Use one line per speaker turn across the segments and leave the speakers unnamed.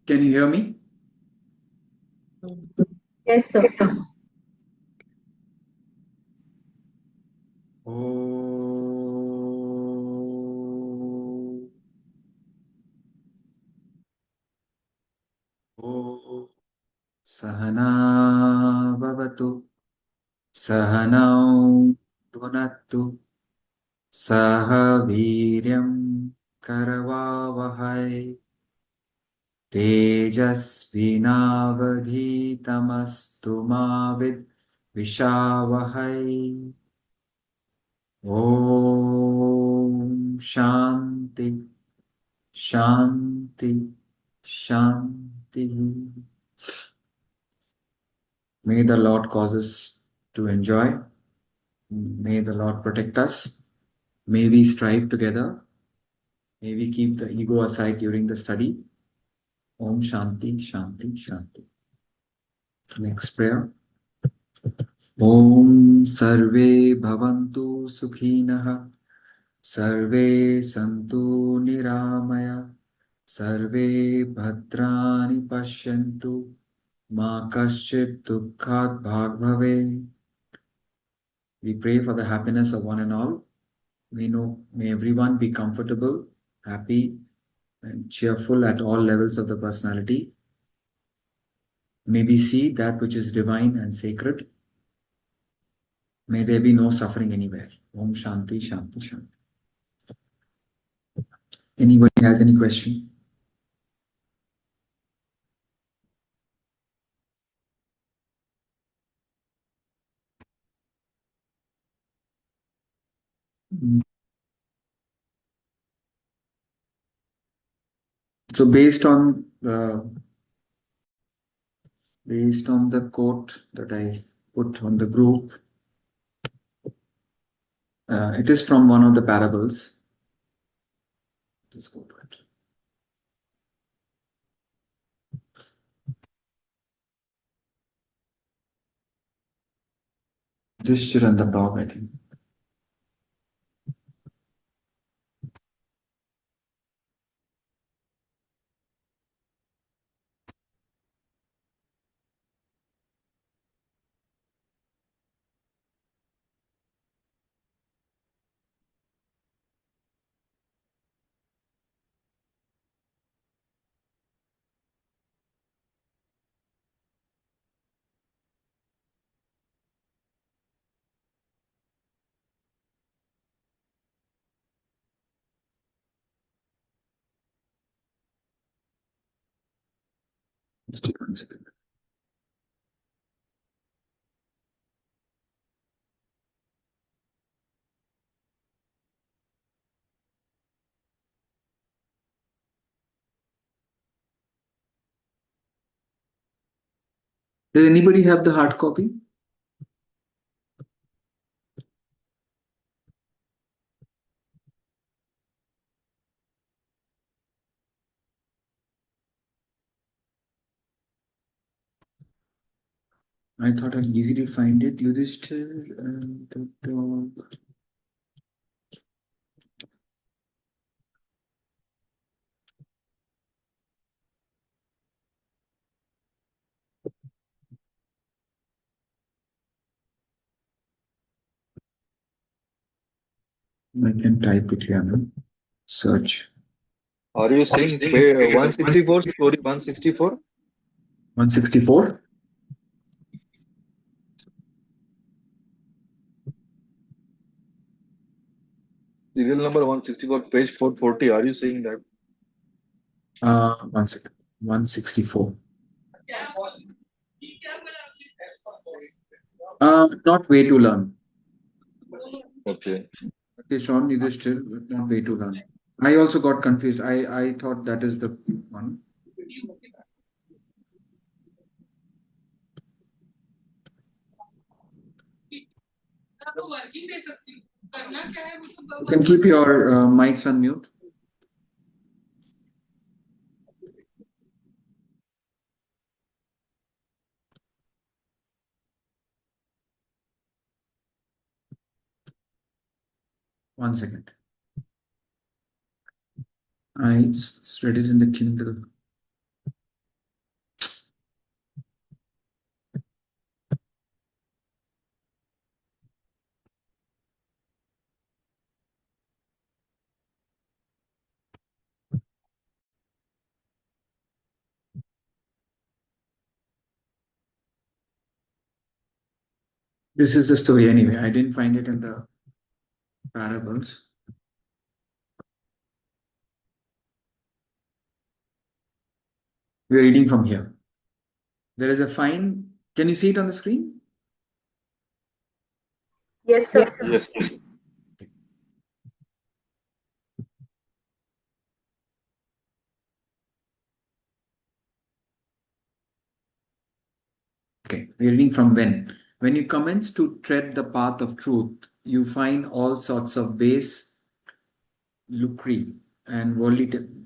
Can you hear me?
Yes, sir.
Sahana Bhavatu Sahanau Bhunattu Saha Viryam Karavavahai Tejasvinavadhitamastu Mavid Vishavahai. Om Shanti Shanti Shanti. May the Lord cause us to enjoy. May the Lord protect us. May we strive together. May we keep the ego aside during the study. Om Shanti Shanti Shanti. Next prayer. Om Sarve Bhavantu Sukhinah Sarve Santu Niramaya Sarve Bhadrani Pashyantu Ma Kaschit Dukhat Bhag Bhave. We pray for the happiness of one and all. May everyone be comfortable, happy, and cheerful at all levels of the personality. May we see that which is divine and sacred. May there be no suffering anywhere. Om Shanti Shanti Shanti. Anybody has any question? So based on the quote that I put on the group, it is from one of the parables. Let's go to it. Yudhishthira and the dog, I think. Just take 1 second. Does anybody have the hard copy? I thought I'd easily find it. Yudhishthira and the dog. I can type it here now. Search.
Are you saying 164, story 164?
164?
Serial number 164, page 440. Are you saying that?
1 second. 164. Not way to learn.
Okay.
Okay, Sean, Yudhishthira, not way to learn. I also got confused. I thought that is the one. You can keep your mics on mute. One second. I read it in the Kindle. This is the story anyway. I didn't find it in the parables. We're reading from here. There is a fine. Can you see it on the screen?
Yes, sir.
Yes, sir.
Yes, yes.
Okay, we're reading from when. When you commence to tread the path of truth, you find all sorts of base, lucre, and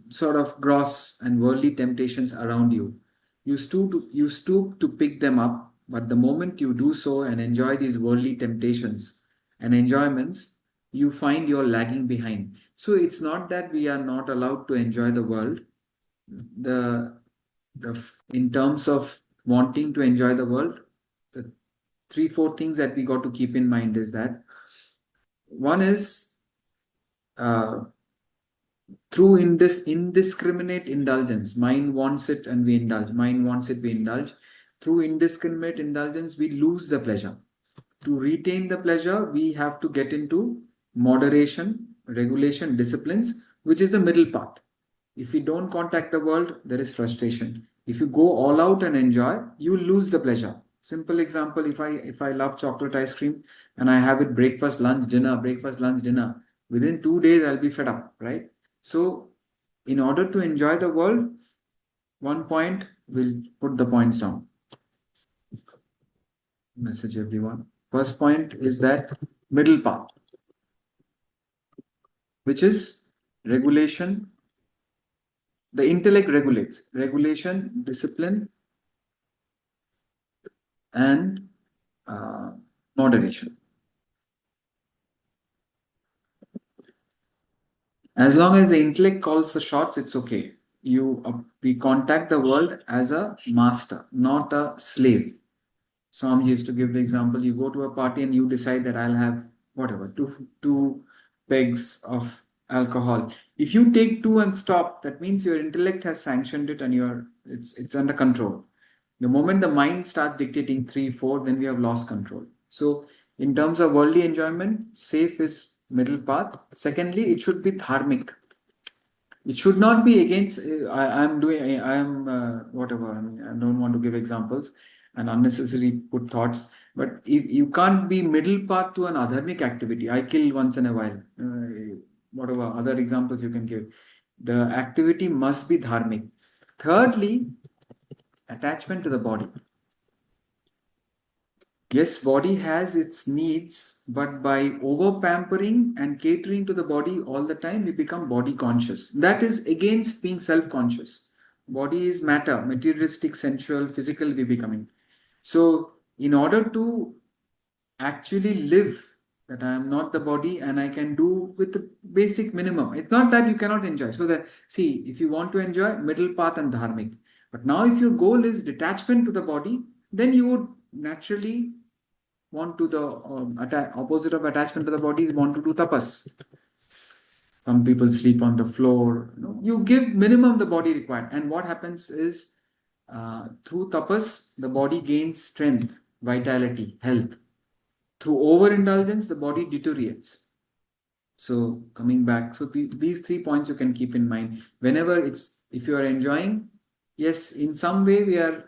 sort of gross and worldly temptations around you. You stoop to pick them up, but the moment you do so and enjoy these worldly temptations and enjoyments, you find you're lagging behind. So it's not that we are not allowed to enjoy the world. The in terms of wanting to enjoy the world, the three, four things that we got to keep in mind is that one is uh, through in this indiscriminate indulgence, mind wants it and we indulge, mind wants it, we indulge. Through indiscriminate indulgence, we lose the pleasure. To retain the pleasure, we have to get into moderation, regulation, disciplines, which is the middle path. If you don't contact the world, there is frustration. If you go all out and enjoy, you lose the pleasure. Simple example, if I love chocolate ice cream and I have it breakfast, lunch, dinner, within 2 days I'll be fed up, right? So in order to enjoy the world, one point, we'll put the points down. Message everyone. First point is that middle path, which is regulation. The intellect regulates regulation, discipline, and uh, moderation. As long as the intellect calls the shots, it's okay. We contact the world as a master, not a slave. Swami used to give the example: you go to a party and you decide that I'll have whatever two pegs of alcohol. If you take two and stop, that means your intellect has sanctioned it and it's under control. The moment the mind starts dictating three, four, then we have lost control. So, in terms of worldly enjoyment, safe is middle path. Secondly, it should be dharmic. It should not be against. I am whatever. I mean, I don't want to give examples and unnecessarily put thoughts. But if you can't be middle path to an adharmic activity, I kill once in a while. Whatever other examples you can give, the activity must be dharmic. Thirdly, attachment to the body. Yes, body has its needs, but by over pampering and catering to the body all the time, we become body conscious. That is against being self conscious. Body is matter, materialistic, sensual, physical, we becoming. So, in order to actually live, that I am not the body and I can do with the basic minimum. It's not that you cannot enjoy. So, that see, if you want to enjoy, middle path and dharmic. But now, if your goal is detachment to the body, then you would naturally want to the opposite of attachment to the body is want to do tapas. Some people sleep on the floor. You give minimum the body required, and what happens is through tapas the body gains strength, vitality, health. Through overindulgence, the body deteriorates. So coming back, so these 3 points you can keep in mind whenever if you are enjoying. Yes, in some way we are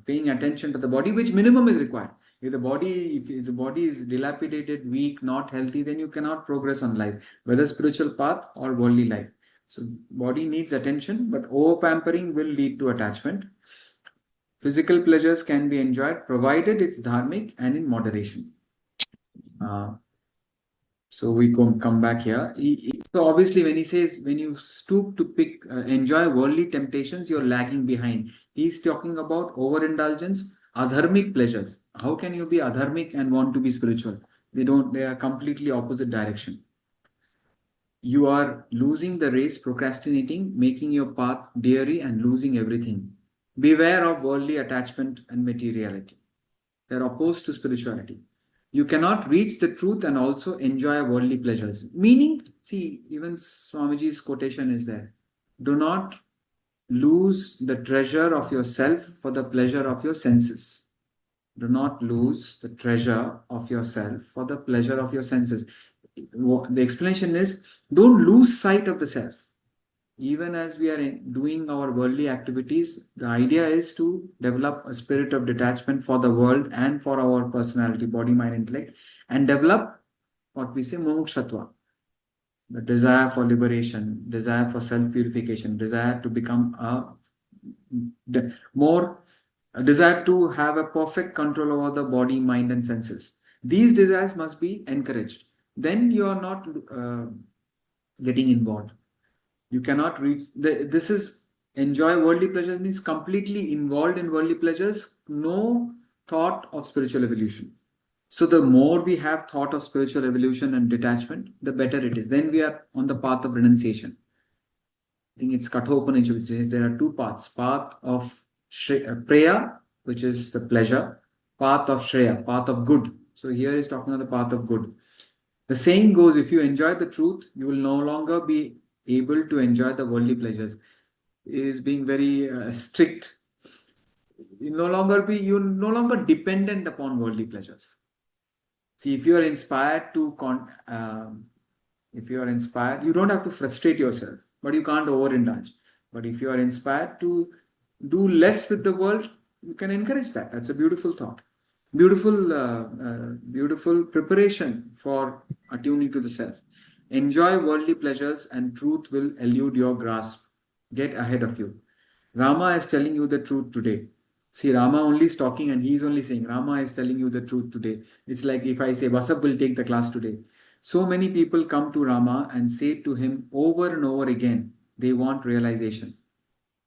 paying attention to the body, which minimum is required. If the body is dilapidated, weak, not healthy, then you cannot progress on life, whether spiritual path or worldly life. So body needs attention, but over pampering will lead to attachment. Physical pleasures can be enjoyed provided it's dharmic and in moderation. So we come back here. So obviously, when he says when you stoop to enjoy worldly temptations, you're lagging behind. He's talking about overindulgence, adharmic pleasures. How can you be adharmic and want to be spiritual? They don't. They are completely opposite direction. You are losing the race, procrastinating, making your path dreary, and losing everything. Beware of worldly attachment and materiality. They're opposed to spirituality. You cannot reach the truth and also enjoy worldly pleasures. Meaning, see, even Swamiji's quotation is there. Do not lose the treasure of yourself for the pleasure of your senses. Do not lose the treasure of yourself for the pleasure of your senses. The explanation is, don't lose sight of the self. Even as we are doing our worldly activities, the idea is to develop a spirit of detachment for the world and for our personality, body, mind, intellect, and develop what we say mukshatva, the desire for liberation, desire for self purification, desire to become more a desire to have a perfect control over the body, mind, and senses. These desires must be encouraged. Then you are not getting involved. You cannot reach this is enjoy worldly pleasures means completely involved in worldly pleasures, no thought of spiritual evolution. So the more we have thought of spiritual evolution and detachment, the better it is. Then we are on the path of renunciation. I think it's Kathopanishad, which says there are two paths: path of Preya, which is the pleasure, path of Shreya, path of good. So here is talking about the path of good. The saying goes, if you enjoy the truth, you will no longer be able to enjoy the worldly pleasures. It is being very strict. You're no longer dependent upon worldly pleasures. See, if you are inspired if you are inspired, you don't have to frustrate yourself, but you can't overindulge. But if you are inspired to do less with the world, you can encourage that. That's a beautiful thought. Beautiful preparation for attuning to the self. Enjoy worldly pleasures, and truth will elude your grasp, get ahead of you. Rama is telling you the truth today. See, Rama only is talking and he is only saying, Rama is telling you the truth today. It's like if I say, Vasap will take the class today. So many people come to Rama and say to him over and over again, they want realization.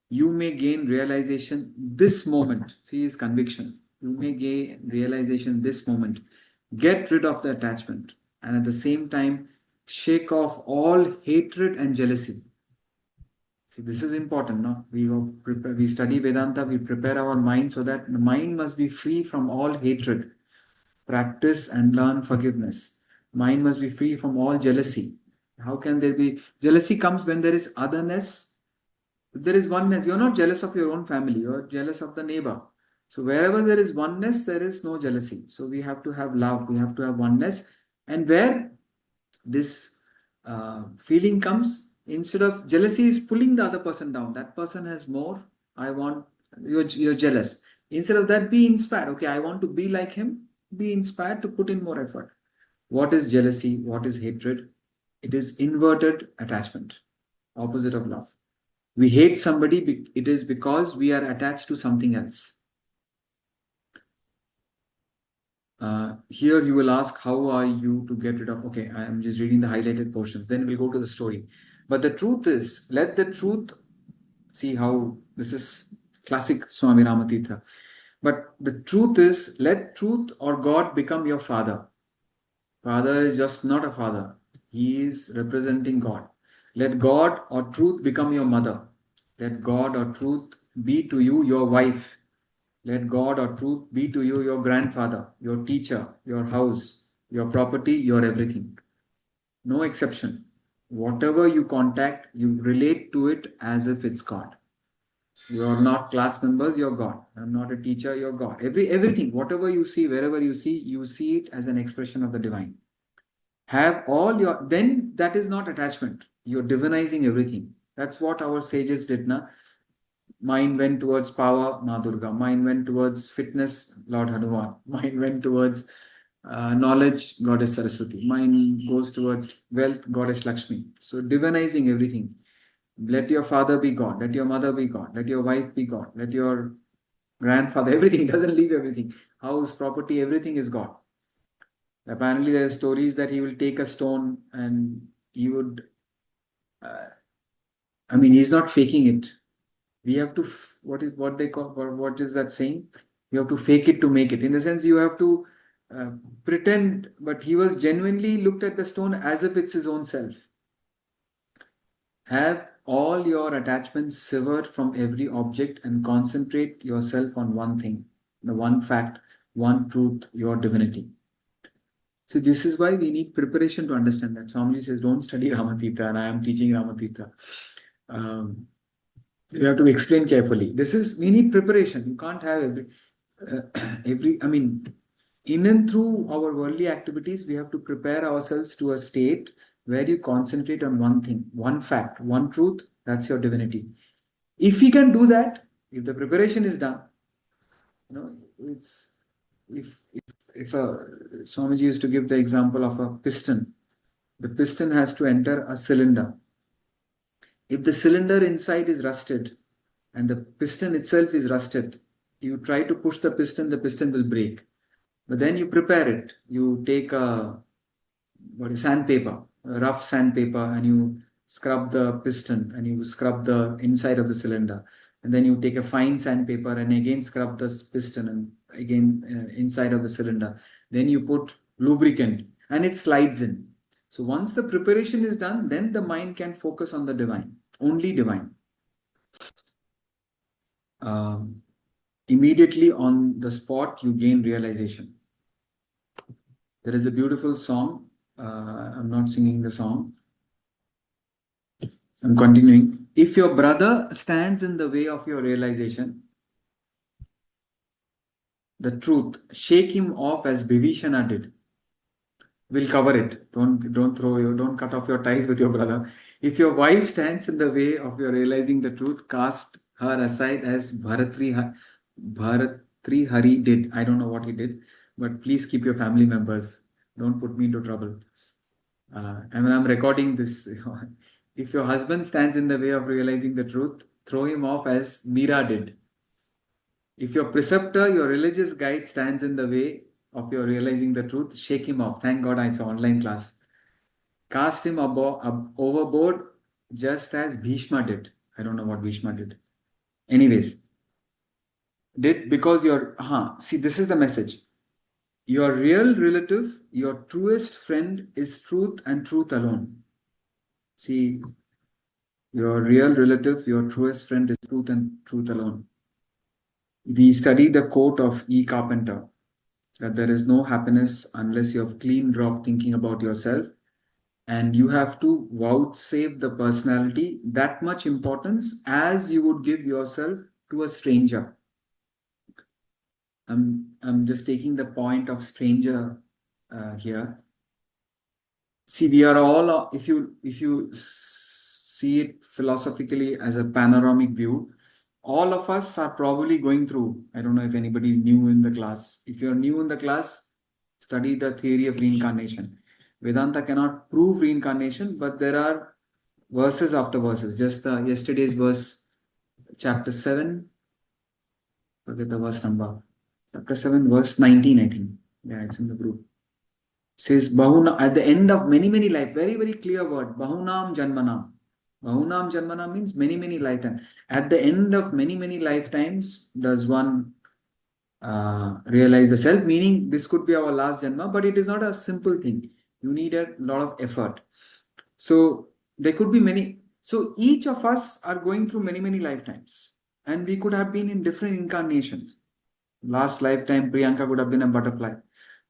You may gain realization this moment. See his conviction. You may gain realization this moment. Get rid of the attachment. And at the same time, shake off all hatred and jealousy. See, this is important, no? We study Vedanta, we prepare our mind so that the mind must be free from all hatred. Practice and learn forgiveness. Mind must be free from all jealousy. How can there be jealousy? Comes when there is otherness. If there is oneness, you're not jealous of your own family, you're jealous of the neighbor. So wherever there is oneness, there is no jealousy. So we have to have love, we have to have oneness. And where this feeling comes, instead of jealousy is pulling the other person down. That person has more. You're jealous. Instead of that, be inspired. Okay, I want to be like him. Be inspired to put in more effort. What is jealousy? What is hatred? It is inverted attachment, opposite of love. We hate somebody, it is because we are attached to something else. Here you will ask, how are you to get rid of? Okay, I am just reading the highlighted portions. Then we'll go to the story. But the truth is, let the truth, see how this is classic Swami Ramatitha. But the truth is, let truth or God become your father. Father is just not a father. He is representing God. Let God or truth become your mother. Let God or truth be to you your wife. Let God or truth be to you your grandfather, your teacher, your house, your property, your everything. No exception. Whatever you contact, you relate to it as if it's God. You are not class members, you're God. I'm not a teacher, you're God. Everything, whatever you see, wherever you see it as an expression of the divine. Have all your, then that is not attachment. You're divinizing everything. That's what our sages did, na? Mind went towards power, Ma Durga. Mind went towards fitness, Lord Hanuman. Mind went towards knowledge, Goddess Saraswati. Mind goes towards wealth, Goddess Lakshmi. So divinizing everything. Let your father be God. Let your mother be God. Let your wife be God. Let your grandfather, everything, doesn't leave everything. House, property, everything is God. Apparently, there are stories that he will take a stone and he would, he's not faking it. We have to, what they call, what is that saying? You have to fake it to make it. In the sense, you have to pretend, but he was genuinely looked at the stone as if it's his own self. Have all your attachments severed from every object and concentrate yourself on one thing, the one fact, one truth, your divinity. So this is why we need preparation to understand that. Swamiji says, don't study Ramatita, and I am teaching Ramatita. You have to explain carefully. We need preparation. You can't have I mean, in and through our worldly activities, we have to prepare ourselves to a state where you concentrate on one thing, one fact, one truth. That's your divinity. If we can do that, if the preparation is done, it's if a Swamiji used to give the example of a piston. The piston has to enter a cylinder. If the cylinder inside is rusted and the piston itself is rusted, you try to push the piston will break. But then you prepare it. You take a what is sandpaper, a rough sandpaper, and you scrub the piston and you scrub the inside of the cylinder. And then you take a fine sandpaper and again scrub the piston and again inside of the cylinder. Then you put lubricant and it slides in. So once the preparation is done, then the mind can focus on the divine, only divine. Immediately on the spot, you gain realization. There is a beautiful song. I'm not singing the song. I'm continuing. If your brother stands in the way of your realization, the truth, shake him off as Bhivishana did. We'll cover it. Don't cut off your ties with your brother. If your wife stands in the way of your realizing the truth, cast her aside as Bharatri Hari did. I don't know what he did, but please keep your family members. Don't put me into trouble. And when I'm recording this, if your husband stands in the way of realizing the truth, throw him off as Meera did. If your preceptor, your religious guide stands in the way of your realizing the truth, shake him off. Thank God it's an online class. Cast him overboard just as Bhishma did. I don't know what Bhishma did. Anyways, did because see, this is the message. Your real relative, your truest friend is truth and truth alone. See, your real relative, your truest friend is truth and truth alone. We study the quote of E. Carpenter that there is no happiness unless you have clean drop thinking about yourself, and you have to vouchsafe the personality that much importance as you would give yourself to a stranger. I'm just taking the point of stranger here. See, we are all, if you see it philosophically as a panoramic view, all of us are probably going through. I don't know if anybody is new in the class. If you're new in the class, study the theory of reincarnation. Vedanta cannot prove reincarnation, but there are verses after verses. Just yesterday's verse, chapter 7, forget the verse number. Chapter 7, verse 19, I think. Yeah, it's in the group. Says Bahuna at the end of many, many life, very, very clear word, Bahunam Janmanam. Bahunam Janmanam means many, many lifetimes. At the end of many, many lifetimes, does one realize the self, meaning this could be our last Janma, but it is not a simple thing. You need a lot of effort. So there could be many. So each of us are going through many, many lifetimes. And we could have been in different incarnations. Last lifetime, Priyanka could have been a butterfly.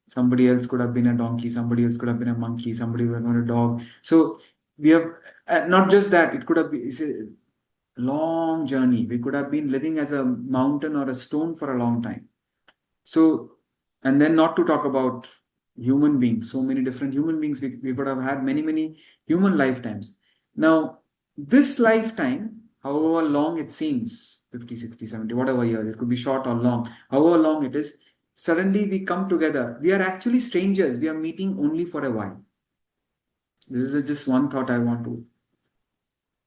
Somebody else could have been a donkey. Somebody else could have been a monkey. Somebody would have been a dog. So we have not just that. It could have been it's a long journey. We could have been living as a mountain or a stone for a long time. So, and then not to talk about human beings. So many different human beings. We could have had many, many human lifetimes. Now, this lifetime, however long it seems, 50, 60, 70, whatever years, it could be short or long, however long it is, suddenly we come together. We are actually strangers. We are meeting only for a while. This is just one thought I want to.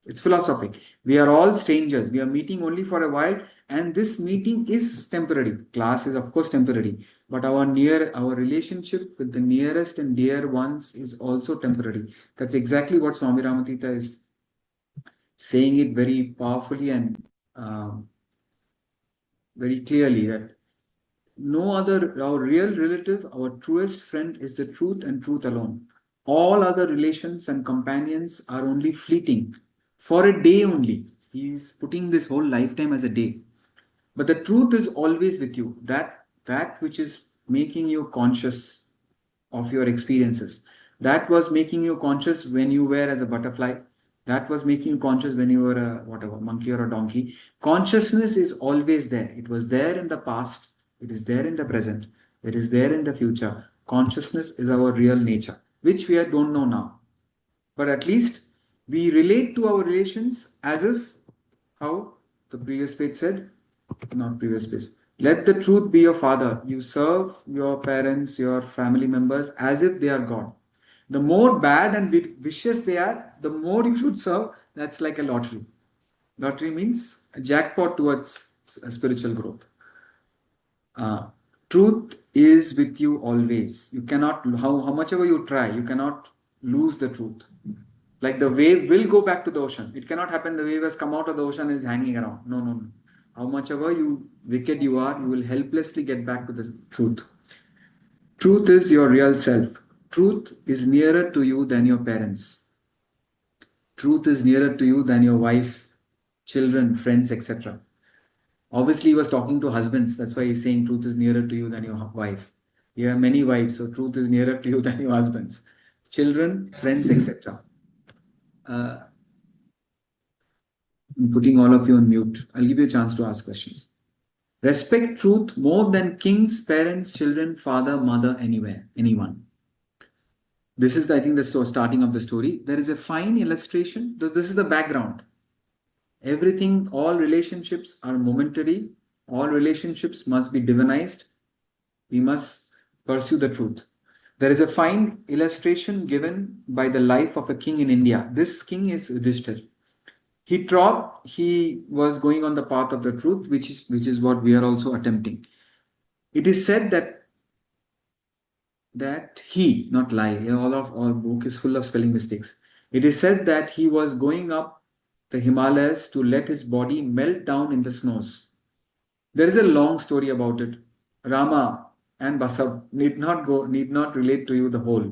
It's philosophic. We are all strangers. We are meeting only for a while, and this meeting is temporary. Class is of course temporary, but our relationship with the nearest and dear ones is also temporary. That's exactly what Swami Ramatita is saying it very powerfully and very clearly that no other, our real relative, our truest friend is the truth and truth alone. All other relations and companions are only fleeting for a day only. He is putting this whole lifetime as a day. But the truth is always with you. That which is making you conscious of your experiences. That was making you conscious when you were as a butterfly. That was making you conscious when you were a whatever monkey or a donkey. Consciousness is always there. It was there in the past. It is there in the present. It is there in the future. Consciousness is our real nature, which we don't know now. But at least we relate to our relations as if how the previous page said, not previous page. Let the truth be your father. You serve your parents, your family members as if they are God. The more bad and vicious they are, the more you should serve. That's like a lottery. Lottery means a jackpot towards spiritual growth. Uh, Truth is with you always. You cannot, how much ever you try, you cannot lose the truth. Like the wave will go back to the ocean. It cannot happen. The wave has come out of the ocean and is hanging around. No, no, no. How much ever you wicked you are, you will helplessly get back to the truth. Truth is your real self. Truth is nearer to you than your parents. Truth is nearer to you than your wife, children, friends, etc. Obviously, he was talking to husbands. That's why he's saying truth is nearer to you than your wife. You have many wives, so truth is nearer to you than your husbands, children, friends, etc. Uh, I'm putting all of you on mute. I'll give you a chance to ask questions. Respect truth more than kings, parents, children, father, mother, anywhere, anyone. This is, I think, the starting of the story. There is a fine illustration. This is the background. Everything, all relationships are momentary. All relationships must be divinized. We must pursue the truth. There is a fine illustration given by the life of a king in India. This king is Yudhishthir. He was going on the path of the truth, which is what we are also attempting. It is said that he, not lie, all book is full of spelling mistakes. It is said that he was going up the Himalayas to let his body melt down in the snows. There is a long story about it. Rama and Basav need not relate to you the whole.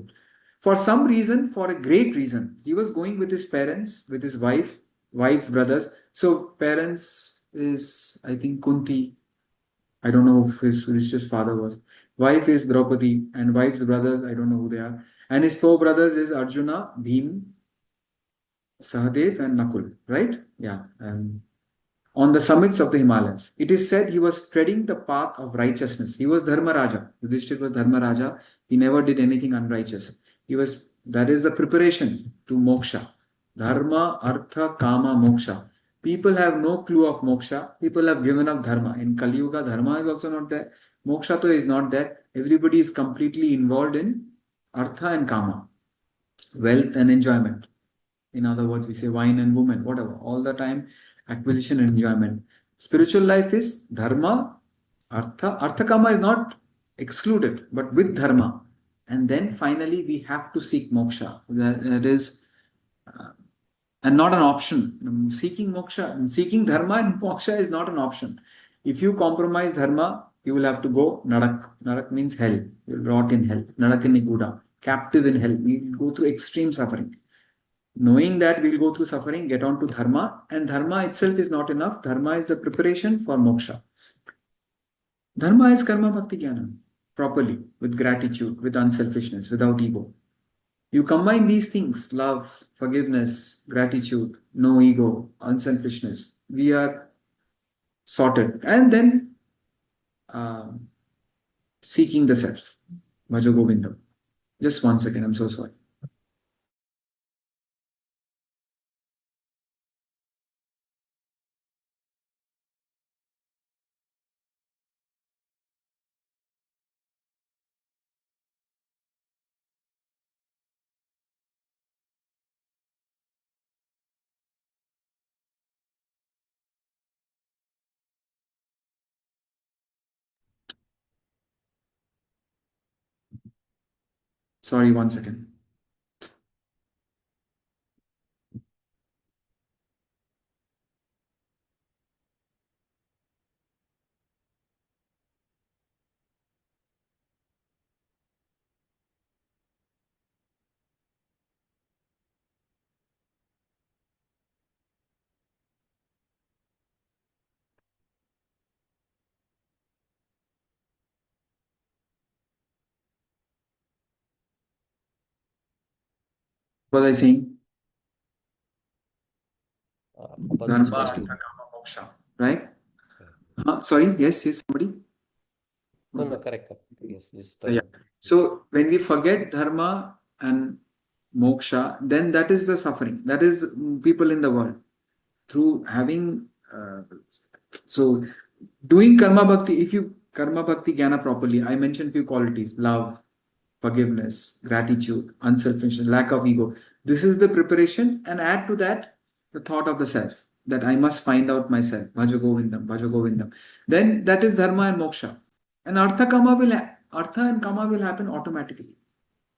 For some reason, for a great reason, he was going with his parents, with his wife's brothers. So parents is, I think, Kunti. I don't know if his father was. Wife is Draupadi, and wife's brothers, I don't know who they are. And his four brothers is Arjuna, Bhim, Sahadev, and Nakul, right? Yeah. And on the summits of the Himalayas. It is said he was treading the path of righteousness. He was Dharma Raja. Yudhishthir was Dharma Raja. He never did anything unrighteous. That is the preparation to moksha. Dharma, Artha, Kama, Moksha. People have no clue of moksha. People have given up dharma. In Kali Yuga, dharma is also not there. Moksha is not there. Everybody is completely involved in Artha and Kama, wealth and enjoyment. In other words, we say wine and women, whatever. All the time, acquisition and enjoyment. Spiritual life is dharma, artha. Artha kama is not excluded, but with dharma. And then finally, we have to seek moksha. That is, and not an option. Seeking moksha, seeking dharma and moksha is not an option. If you compromise dharma, you will have to go narak. Narak means hell. You will rot in hell. Narak in Niguda. Captive in hell. We will go through extreme suffering. Knowing that we will go through suffering, get on to dharma, and dharma itself is not enough. Dharma is the preparation for moksha. Dharma is karma bhakti jnana, properly, with gratitude, with unselfishness, without ego. You combine these things, love, forgiveness, gratitude, no ego, unselfishness, we are sorted. And then seeking the self. Bhaja Govindam. Just 1 second, I'm so sorry. Sorry, 1 second. What was I saying?
About
Dharma,
this
artha,
question.
kama, moksha. Right? Sorry, yes, somebody.
No, correct. Yes, just
Yeah. So when we forget dharma and moksha, then that is the suffering. That is people in the world through having. So doing karma bhakti, if you karma bhakti jnana properly, I mentioned few qualities: love, forgiveness, gratitude, unselfishness, lack of ego. This is the preparation, and add to that the thought of the self, that I must find out myself. Bhaja Govindam, Bhaja Govindam. Then that is dharma and moksha. And artha and kama will happen automatically.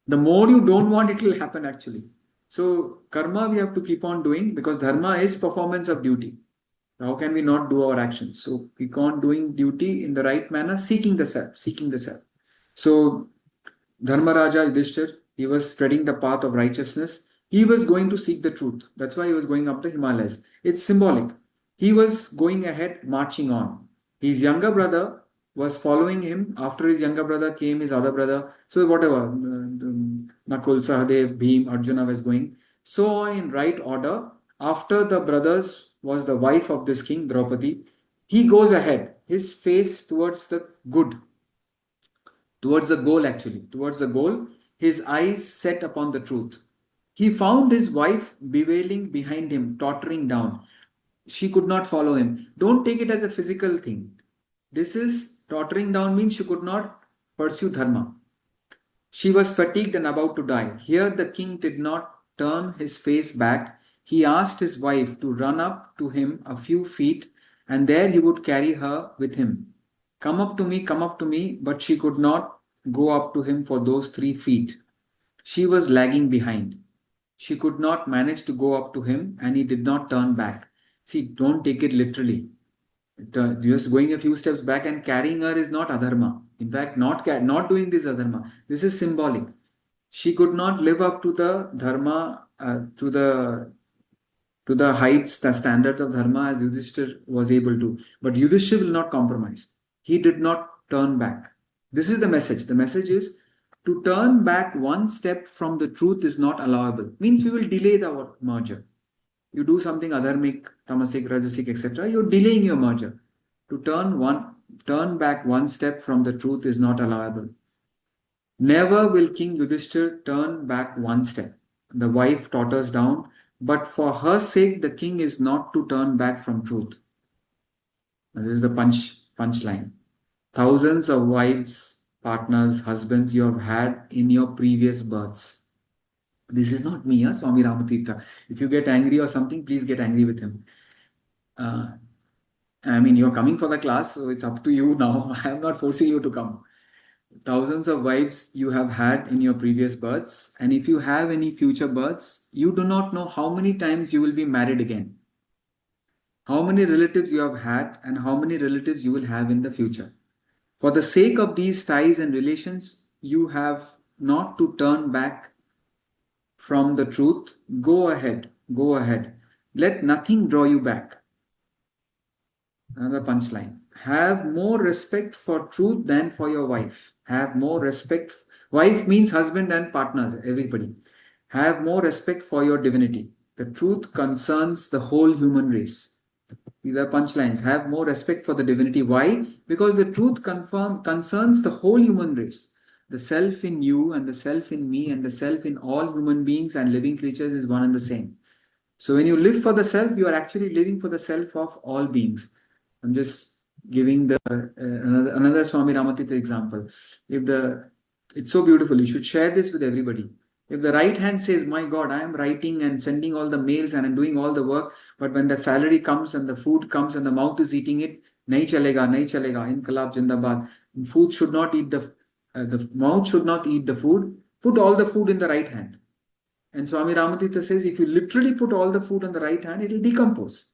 The more you don't want, it will happen actually. So karma we have to keep on doing, because dharma is performance of duty. How can we not do our actions? So we can't doing duty in the right manner, seeking the self, seeking the self. So Dharmaraja Yudhishthir, he was treading the path of righteousness. He was going to seek the truth. That's why he was going up the Himalayas. It's symbolic. He was going ahead, marching on. His younger brother was following him. After his younger brother came his other brother. So whatever, Nakul, Sahadev, Bhim, Arjuna was going. So in right order, after the brothers was the wife of this king, Draupadi, he goes ahead, his face towards the good, towards the goal actually, towards the goal, his eyes set upon the truth. He found his wife bewailing behind him, tottering down. She could not follow him. Don't take it as a physical thing. This is tottering down means she could not pursue dharma. She was fatigued and about to die. Here the king did not turn his face back. He asked his wife to run up to him a few feet, and there he would carry her with him. Come up to me, but she could not go up to him for those 3 feet. She was lagging behind. She could not manage to go up to him, and he did not turn back. See, don't take it literally. Just going a few steps back and carrying her is not adharma. In fact, not doing this adharma. This is symbolic. She could not live up to the dharma, to the heights, the standards of dharma as Yudhishthir was able to. But Yudhishthir will not compromise. He did not turn back. This is the message. The message is to turn back one step from the truth is not allowable. Means we will delay our merger. You do something adharmic, tamasic, rajasic, etc. You're delaying your merger. To turn back one step from the truth is not allowable. Never will King Yudhishthir turn back one step. The wife totters down, but for her sake, the king is not to turn back from truth. Now, this is the punchline. Thousands of wives, partners, husbands you have had in your previous births. This is not me, Swami Ramatirtha. If you get angry or something, please get angry with him. I mean, you're coming for the class, so it's up to you now. I am not forcing you to come. Thousands of wives you have had in your previous births, and if you have any future births, you do not know how many times you will be married again, how many relatives you have had, and how many relatives you will have in the future. For the sake of these ties and relations, you have not to turn back from the truth. Go ahead, go ahead. Let nothing draw you back. Another punchline. Have more respect for truth than for your wife. Have more respect. Wife means husband and partners, everybody. Have more respect for your divinity. The truth concerns the whole human race. These are punchlines. Have more respect for the divinity. Why? Because the truth concerns the whole human race. The self in you and the self in me and the self in all human beings and living creatures is one and the same. So when you live for the self, you are actually living for the self of all beings. I'm just giving the another Swami Ramatita example. It's so beautiful. You should share this with everybody. If the right hand says, "My God, I am writing and sending all the mails and I'm doing all the work," but when the salary comes and the food comes and the mouth is eating it, nahi chalega, nahi chalega. Inqilab Jindabad. Food should not eat the mouth should not eat the food. Put all the food in the right hand. And Swami Ramatita says, if you literally put all the food on the right hand, it will decompose.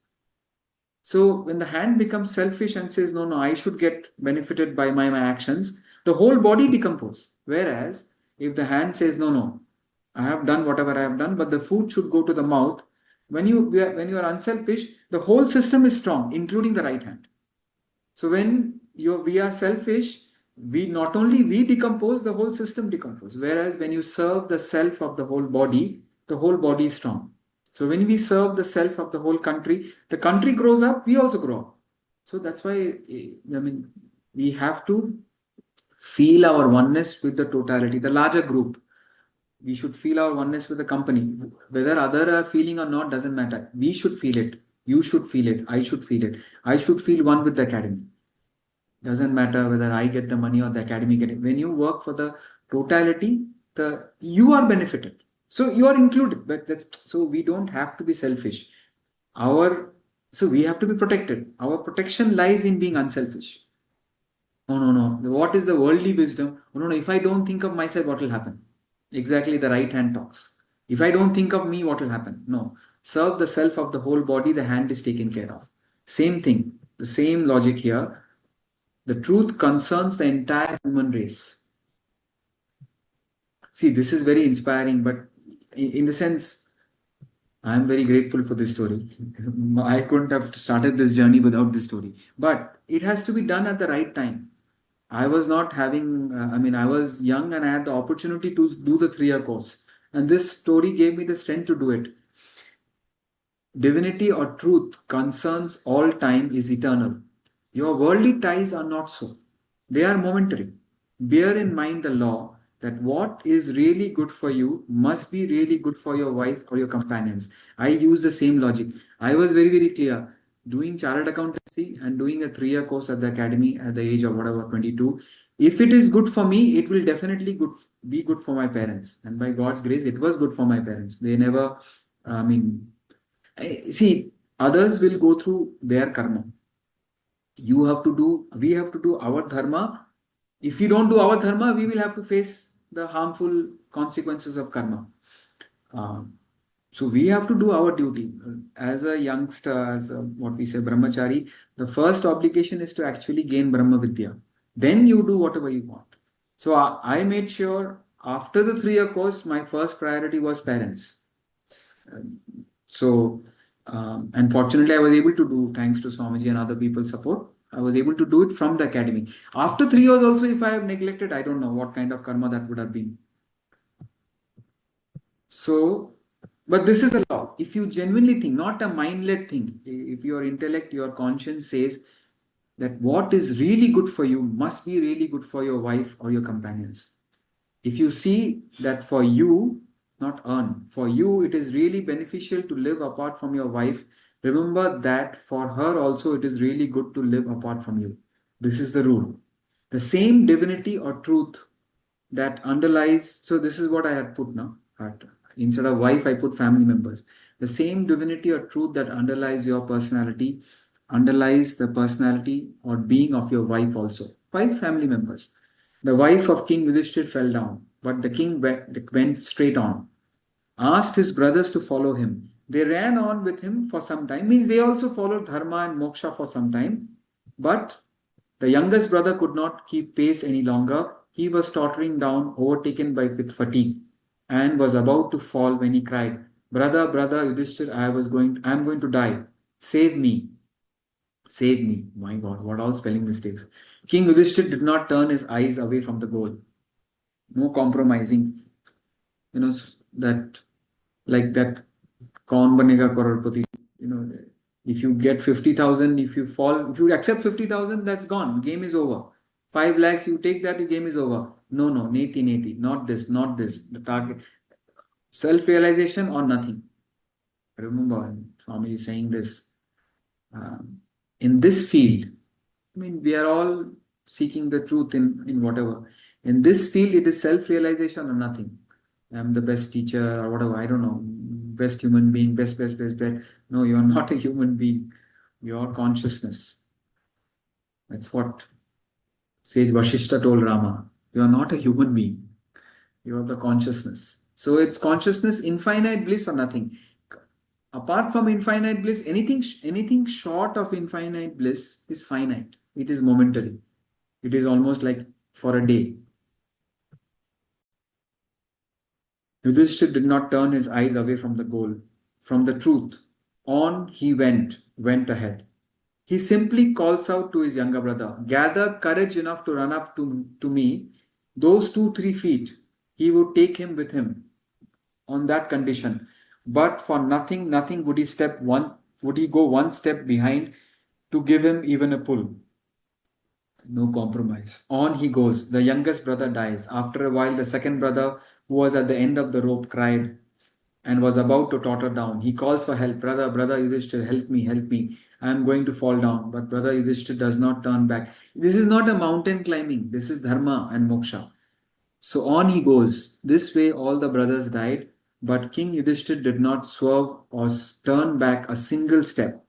So when the hand becomes selfish and says, no, I should get benefited by my actions, the whole body decomposes. Whereas if the hand says, no, I have done whatever I have done, but the food should go to the mouth. When you are unselfish, the whole system is strong, including the right hand. So when we are selfish, we not only we decompose, the whole system decomposes. Whereas when you serve the self of the whole body is strong. So when we serve the self of the country grows up, we also grow up. So that's why, we have to feel our oneness with the totality, the larger group. We should feel our oneness with the company. Whether other are feeling or not doesn't matter. We should feel it. You should feel it. I should feel it. I should feel one with the academy. Doesn't matter whether I get the money or the academy get it. When you work for the totality, you are benefited. So you are included. But so we don't have to be selfish. So we have to be protected. Our protection lies in being unselfish. No, no, no. What is the worldly wisdom? Oh, no, no. If I don't think of myself, what will happen? Exactly, the right hand talks. If I don't think of me, what will happen? No. Serve the self of the whole body, the hand is taken care of. Same thing, the same logic here. The truth concerns the entire human race. See, this is very inspiring, but in the sense, I'm very grateful for this story. I couldn't have started this journey without this story. But it has to be done at the right time. I was not having, I was young and I had the opportunity to do the 3-year course. And this story gave me the strength to do it. Divinity or truth concerns all time is eternal. Your worldly ties are not so. They are momentary. Bear in mind the law that what is really good for you must be really good for your wife or your companions. I use the same logic. I was very, very clear. Doing chartered accountancy and doing a 3-year course at the academy at the age of whatever, 22. If it is good for me, it will definitely be good for my parents. And by God's grace, it was good for my parents. They never, see, others will go through their karma. We have to do our dharma. If we don't do our dharma, we will have to face the harmful consequences of karma. So we have to do our duty. As a youngster, as what we say, brahmachari, the first obligation is to actually gain Brahma Vidya. Then you do whatever you want. So I made sure after the 3-year course, my first priority was parents. And fortunately, I was able to do, thanks to Swamiji and other people's support, I was able to do it from the academy. After 3 years also, if I have neglected, I don't know what kind of karma that would have been. So, but this is a law. If you genuinely think, not a mind-led thing, if your intellect, your conscience says that what is really good for you must be really good for your wife or your companions. If you see that for you, not earn, for you it is really beneficial to live apart from your wife, remember that for her also it is really good to live apart from you. This is the rule. The same divinity or truth that underlies, so this is what I had put now. Instead of wife, I put family members. The same divinity or truth that underlies your personality underlies the personality or being of your wife also. 5 family members. The wife of King Yudhishthir fell down, but the king went straight on, asked his brothers to follow him. They ran on with him for some time, means they also followed dharma and moksha for some time. But the youngest brother could not keep pace any longer. He was tottering down, overtaken with fatigue, and was about to fall when he cried, "Brother, brother, Yudhishthir, I am going to die. Save me. Save me." My God, what all spelling mistakes. King Yudhishthir did not turn his eyes away from the goal. No compromising. That, like that, kaun banega crorepati. If you get 50,000, if you accept 50,000, that's gone. Game is over. 5 lakhs, you take that, the game is over. No, neti, not this, not this. The target, self-realization or nothing. Remember, Swami is saying this. In this field, we are all seeking the truth in whatever. In this field, it is self-realization or nothing. I'm the best teacher or whatever, I don't know. Best human being, best. No, you're not a human being. Your consciousness. That's what Sage Vashishta told Rama. You are not a human being. You are the consciousness. So it's consciousness, infinite bliss or nothing. Apart from infinite bliss, anything short of infinite bliss is finite. It is momentary. It is almost like for a day. Yudhishthir did not turn his eyes away from the goal, from the truth. On he went ahead. He simply calls out to his younger brother, "Gather courage enough to run up to me. Those 2-3 feet, he would take him with him on that condition. But for nothing would he go one step behind to give him even a pull." No compromise. On he goes. The youngest brother dies. After a while, the second brother, who was at the end of the rope, cried and was about to totter down. He calls for help. Brother Yudhishthir, help me, help me. I am going to fall down. But brother Yudhishthir does not turn back. This is not a mountain climbing. This is dharma and moksha. So on he goes. This way all the brothers died. But King Yudhishthir did not swerve or turn back a single step.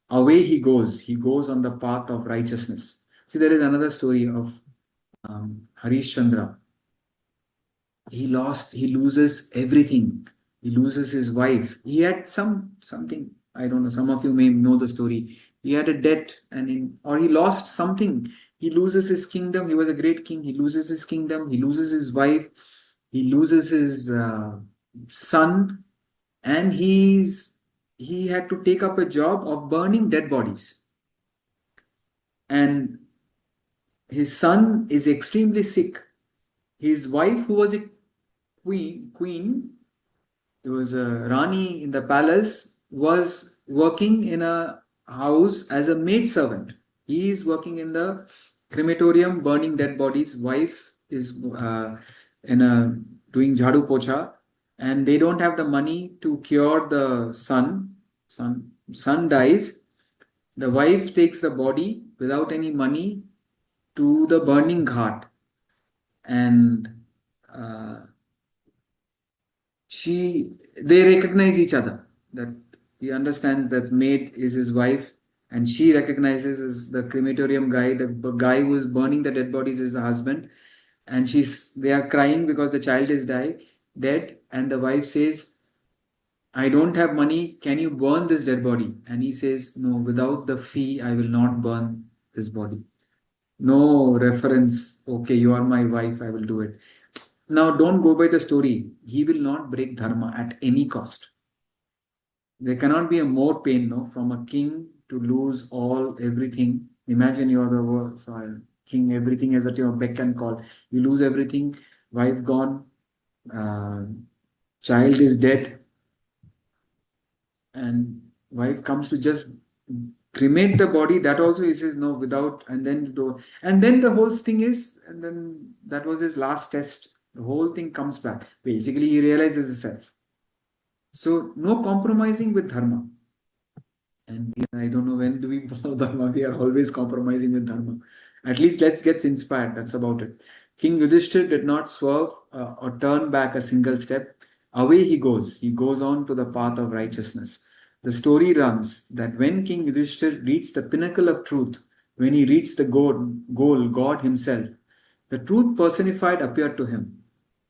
Away he goes. He goes on the path of righteousness. See, there is another story of Harish Chandra. He loses everything. He loses his wife. He had something, I don't know, some of you may know the story. He had a debt or he lost something. He loses his kingdom. He was a great king. He loses his kingdom. He loses his wife. He loses his son, and he had to take up a job of burning dead bodies. And his son is extremely sick. His wife, who was a queen, it was a Rani in the palace, was working in a house as a maid servant. He is working in the crematorium burning dead bodies. Wife is in a doing jhadu pocha, and they don't have the money to cure the son. Son dies. The wife takes the body without any money to the burning ghat, and uh, they recognize each other. That he understands that maid is his wife, and she recognizes as the crematorium guy. The guy who is burning the dead bodies is the husband, and they are crying because the child is dead, and the wife says, "I don't have money. Can you burn this dead body?" And he says, "No, without the fee, I will not burn this body. No reference. Okay, you are my wife. I will do it." Now, don't go by the story. He will not break dharma at any cost. There cannot be a more pain, no, from a king to lose everything. Imagine you are the king, everything is at your beck and call. You lose everything, wife gone, uh, child is dead, and wife comes to just cremate the body. That also he says no, without, and then the whole thing is, and then that was his last test. The whole thing comes back. Basically, he realizes himself. So no compromising with dharma. And I don't know when do we follow dharma. We are always compromising with dharma. At least let's get inspired. That's about it. King Yudhishthir did not swerve or turn back a single step. Away he goes. He goes on to the path of righteousness. The story runs that when King Yudhishthir reached the pinnacle of truth, when he reached the goal, God himself, the truth personified appeared to him.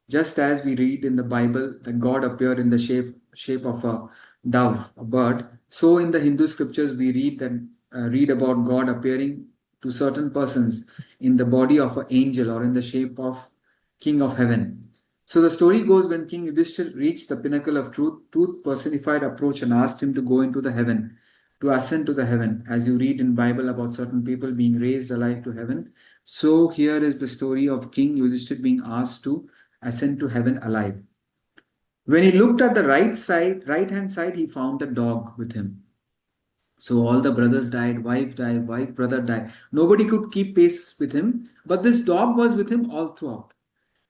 Just as we read in the Bible that God appeared in the shape of a dove, a bird, so in the Hindu scriptures we read about God appearing to certain persons in the body of an angel or in the shape of King of Heaven. So the story goes, when King Yudhishthir reached the pinnacle of truth personified approach and asked him to go into the heaven, to ascend to the heaven. As you read in Bible about certain people being raised alive to heaven, so here is the story of King Yudhishthir being asked to ascend to heaven alive. When he looked at the right hand side, he found a dog with him. So all the brothers died, wife, brother died. Nobody could keep pace with him, but this dog was with him all throughout.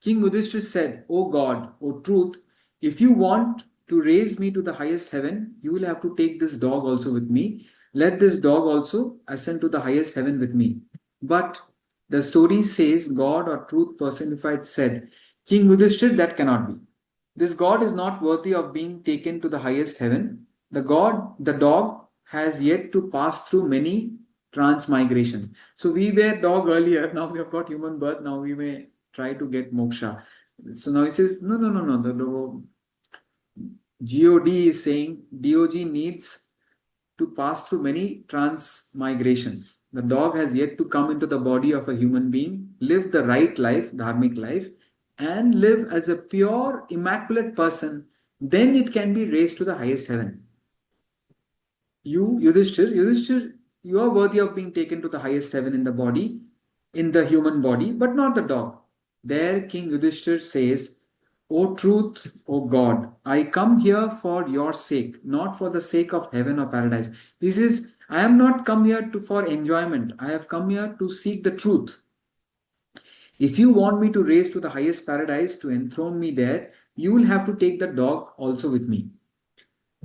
King Yudhishthira said, "O God, O truth, if you want to raise me to the highest heaven, you will have to take this dog also with me. Let this dog also ascend to the highest heaven with me." But the story says God or truth personified said, "King Yudhishthira, that cannot be. This God is not worthy of being taken to the highest heaven. The dog has yet to pass through many transmigration." So we were dog earlier, now we have got human birth, now we may try to get moksha. So now he says, no. The God is saying Dog needs to pass through many transmigrations. The dog has yet to come into the body of a human being, live the right life, dharmic life, and live as a pure, immaculate person. Then it can be raised to the highest heaven. Yudhishthir, you are worthy of being taken to the highest heaven in the body, in the human body, but not the dog. There, King Yudhishthir says, "O truth, O God, I come here for your sake, not for the sake of heaven or paradise." This is I am not come here for enjoyment. I have come here to seek the truth. If you want me to raise to the highest paradise, to enthrone me there, you will have to take the dog also with me.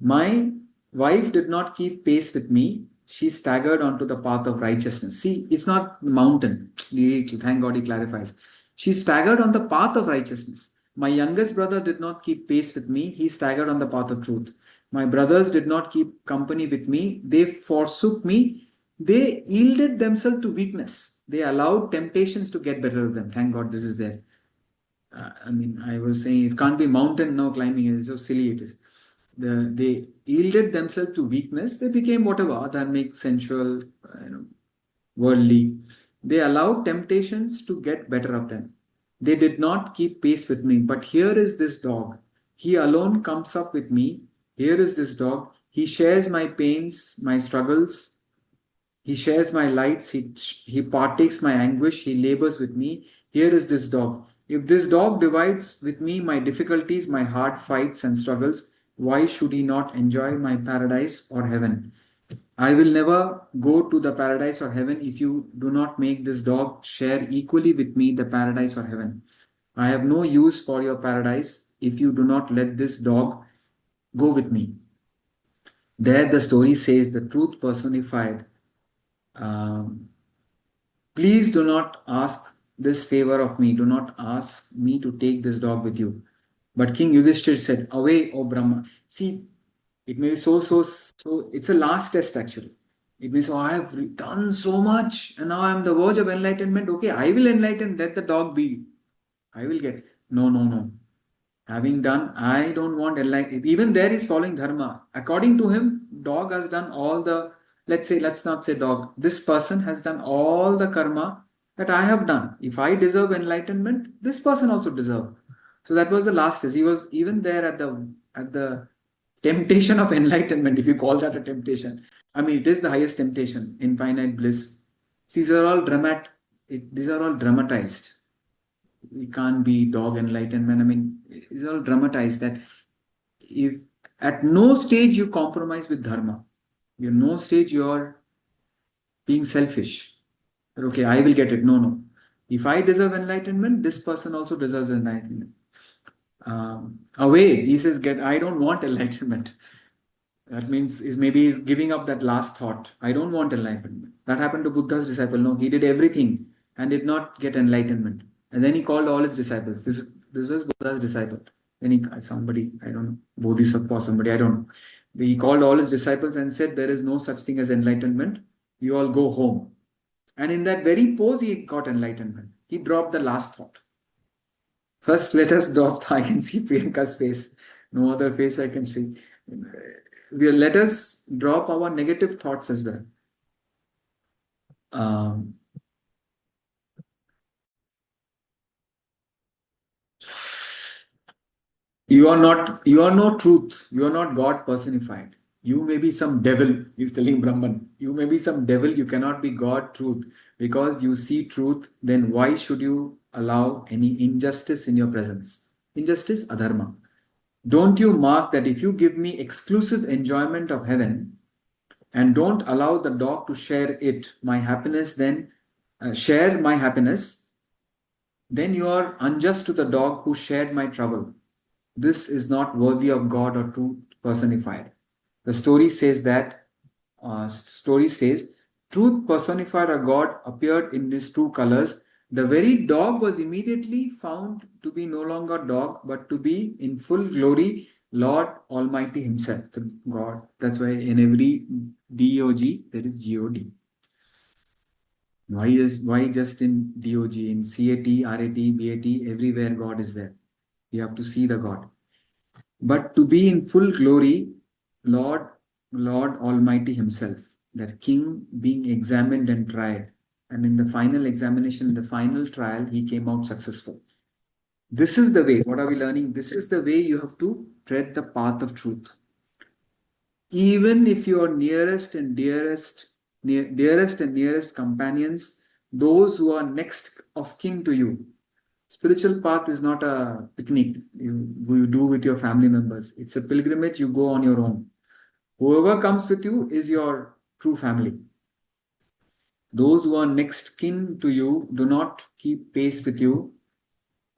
My wife did not keep pace with me. She staggered onto the path of righteousness. See, it's not mountain. Thank God he clarifies. She staggered on the path of righteousness. My youngest brother did not keep pace with me. He staggered on the path of truth. My brothers did not keep company with me. They forsook me. They yielded themselves to weakness. They allowed temptations to get better of them. Thank God this is there. I mean, I was saying it can't be mountain now climbing. It's so silly it is. They yielded themselves to weakness. They became whatever, dharmic, sensual, worldly. They allowed temptations to get better of them. They did not keep pace with me. But here is this dog. He alone comes up with me. Here is this dog. He shares my pains, my struggles. He shares my lights. He partakes my anguish. He labors with me. Here is this dog. If this dog divides with me my difficulties, my hard fights and struggles, why should he not enjoy my paradise or heaven? I will never go to the paradise or heaven if you do not make this dog share equally with me the paradise or heaven. I have no use for your paradise if you do not let this dog go with me. There, the story says the truth personified. Um, Please do not ask this favor of me. Do not ask me to take this dog with you. But King Yudhishthir said, away, O Brahma. See, it may be so. It's a last test actually. It means, oh, I have done so much and now I am the verge of enlightenment. Okay, I will enlighten. Let the dog be. I will get. No, no, no. Having done, I don't want enlightenment. Even there is following dharma. According to him, dog has done all the, let's not say dog. This person has done all the karma that I have done. If I deserve enlightenment, this person also deserve. So that was the last test. He was even there at the temptation of enlightenment, if you call that a temptation. I mean, it is the highest temptation, infinite bliss. These are all these are all dramatized. We can't be dog enlightenment. I mean, it's all dramatized that if at no stage you compromise with dharma, at no stage you're being selfish. Okay, I will get it. No, no. If I deserve enlightenment, this person also deserves enlightenment. Away, he says, get. I don't want enlightenment. That means maybe he's giving up that last thought. I don't want enlightenment. That happened to Buddha's disciple. No, he did everything and did not get enlightenment. And then he called all his disciples. This was Buddha's disciple. Then somebody, I don't know, Bodhisattva or somebody, I don't know. He called all his disciples and said, there is no such thing as enlightenment. You all go home. And in that very pose, he got enlightenment. He dropped the last thought. First, let us drop. I can see Priyanka's face. No other face I can see. Let us drop our negative thoughts as well. You are no truth. You are not God personified. You may be some devil, he's telling Brahman. You may be some devil, you cannot be God truth. Because you see truth, then why should you allow any injustice in your presence? Injustice, adharma. Don't you mark that if you give me exclusive enjoyment of heaven and don't allow the dog to share my happiness, then share my happiness, then you are unjust to the dog who shared my trouble. This is not worthy of God or truth personified. The story says truth personified or God appeared in these two colors. The very dog was immediately found to be no longer dog, but to be in full glory, Lord Almighty Himself, the God. That's why in every DOG there is GOD. Why just in DOG? In CAT, RAT, BAT, everywhere God is there. You have to see the God. But to be in full glory, Lord Almighty Himself, that King being examined and tried. And in the final examination, the final trial, he came out successful. This is the way. What are we learning? This is the way you have to tread the path of truth. Even if your nearest and dearest companions, those who are next of kin to you. Spiritual path is not a picnic you do with your family members. It's a pilgrimage you go on your own. Whoever comes with you is your true family. Those who are next kin to you do not keep pace with you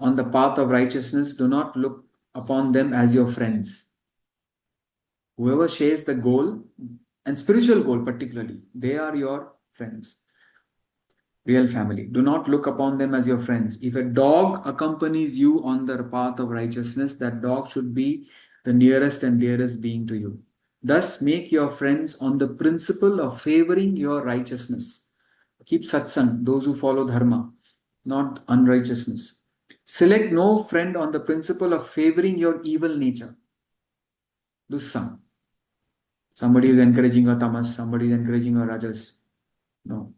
on the path of righteousness. Do not look upon them as your friends. Whoever shares the goal, and spiritual goal particularly, they are your friends, real family. Do not look upon them as your friends. If a dog accompanies you on the path of righteousness, that dog should be the nearest and dearest being to you. Thus, make your friends on the principle of favoring your righteousness. Keep satsang, those who follow dharma, not unrighteousness. Select no friend on the principle of favoring your evil nature. Dussang. Somebody is encouraging your tamas, somebody is encouraging your rajas. No.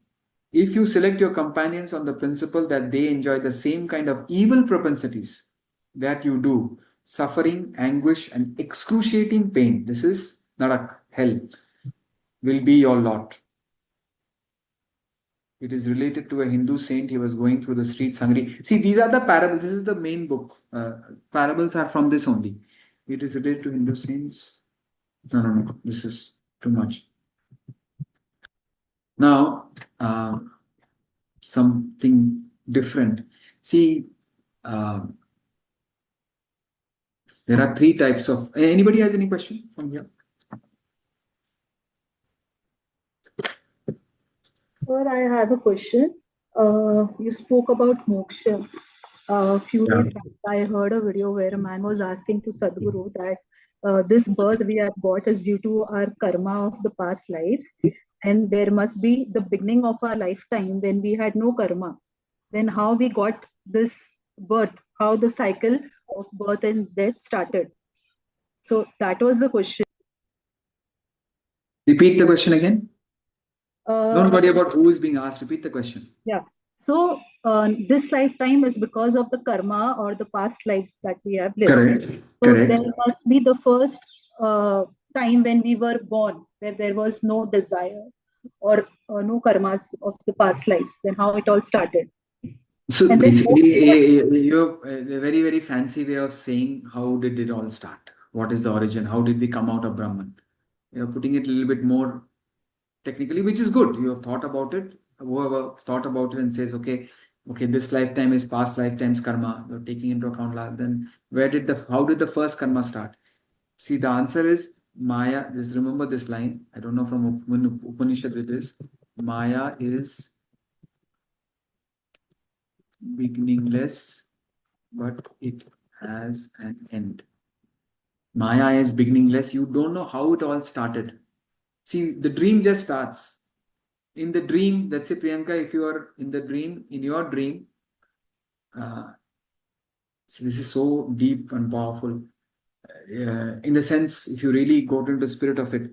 If you select your companions on the principle that they enjoy the same kind of evil propensities that you do, suffering, anguish, and excruciating pain, this is narak, hell, will be your lot. It is related to a Hindu saint. He was going through the streets hungry. See, these are the parables. This is the main book. Parables are from this only. It is related to Hindu saints. No. This is too much. Now, something different. See, there are three types of. Anybody has any question from here?
Sir, I have a question. You spoke about moksha. A few days back, I heard a video where a man was asking to Sadhguru that this birth we have got is due to our karma of the past lives, and there must be the beginning of our lifetime when we had no karma. Then how we got this birth, how the cycle of birth and death started. So that was the question.
Repeat the question again. Don't worry about who is being asked. Repeat the question.
Yeah. So this lifetime is because of the karma or the past lives that we have lived.
Correct.
So
Correct.
there must be the first time when we were born, where there was no desire or no karmas of the past lives. Then how it all started.
So
And then
basically, you have a very, very fancy way of saying how did it all start? What is the origin? How did we come out of Brahman? You're putting it a little bit more technically, which is good. You have thought about it. Whoever thought about it and says, okay, this lifetime is past lifetime's karma. You're taking into account that. Then how did the first karma start? See, the answer is Maya. Just remember this line. I don't know from when Upanishad it is. Maya is beginningless, but it has an end. Maya is beginningless. You don't know how it all started. See, the dream just starts. In the dream, let's say Priyanka, if you are in the dream, in your dream, so this is so deep and powerful. In the sense, if you really go into the spirit of it,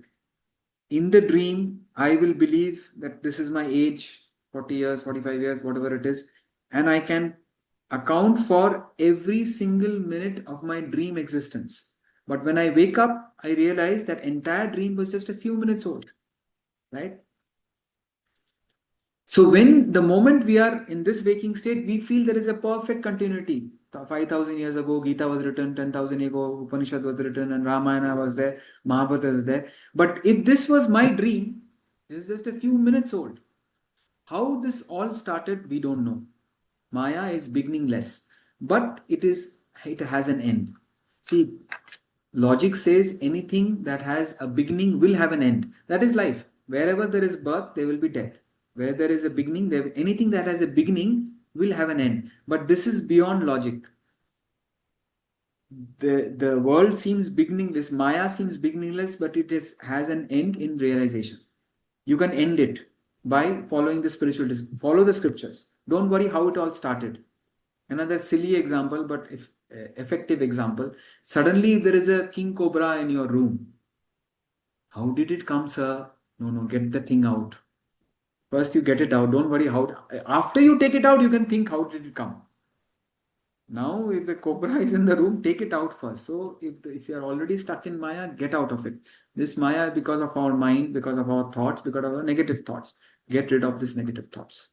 in the dream, I will believe that this is my age, 40 years, 45 years, whatever it is, and I can account for every single minute of my dream existence. But when I wake up, I realize that entire dream was just a few minutes old, right? So when the moment we are in this waking state, we feel there is a perfect continuity. 5,000 years ago, Gita was written, 10,000 years ago, Upanishad was written, and Ramayana was there, Mahabharata was there. But if this was my dream, this is just a few minutes old. How this all started, we don't know. Maya is beginningless, but it has an end. See, logic says anything that has a beginning will have an end. That is life. Wherever there is birth, there will be death. Where there is a beginning, anything that has a beginning will have an end. But this is beyond logic. The world seems beginningless. Maya seems beginningless, but it has an end in realization. You can end it by following the spiritual. Follow the scriptures. Don't worry how it all started. Another silly example, but effective example. Suddenly there is a king cobra in your room. How did it come, sir? No, get the thing out. First you get it out. Don't worry how. After you take it out, you can think how did it come. Now, if the cobra is in the room, take it out first. So if you are already stuck in Maya, get out of it. This Maya is because of our mind, because of our thoughts, because of our negative thoughts. Get rid of these negative thoughts.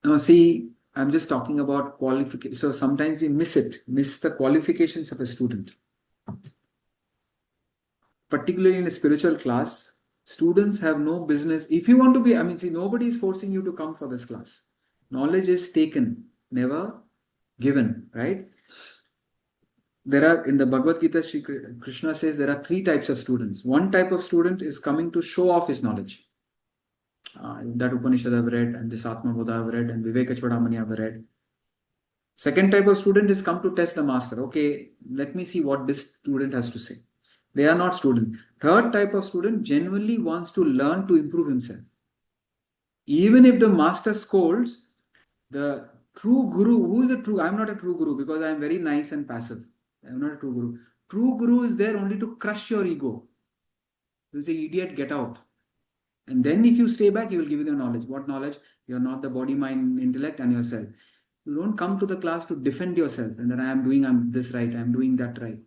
Now see, I'm just talking about qualification. So sometimes we miss the qualifications of a student. Particularly in a spiritual class, Students have no business. If you want to be, I mean, see, nobody is forcing you to come for this class. Knowledge is taken, never given, right? There are, in the Bhagavad Gita, Shri Krishna says there are 3 types of students. One type of student is coming to show off his knowledge. That Upanishad I've read, and this Atma Bodha I've read, and Viveka Chodamani I've read. Second type of student is come to test the master. Okay, let me see what this student has to say. They are not student. Third type of student genuinely wants to learn to improve himself. Even if the master scolds, the true guru, who is a true? I'm not a true guru because I'm very nice and passive. I'm not a true guru. True guru is there only to crush your ego. You say, idiot, get out. And then if you stay back, he will give you the knowledge. What knowledge? You're not the body, mind, intellect, and yourself. You don't come to the class to defend yourself and then I'm this right, I'm doing that right.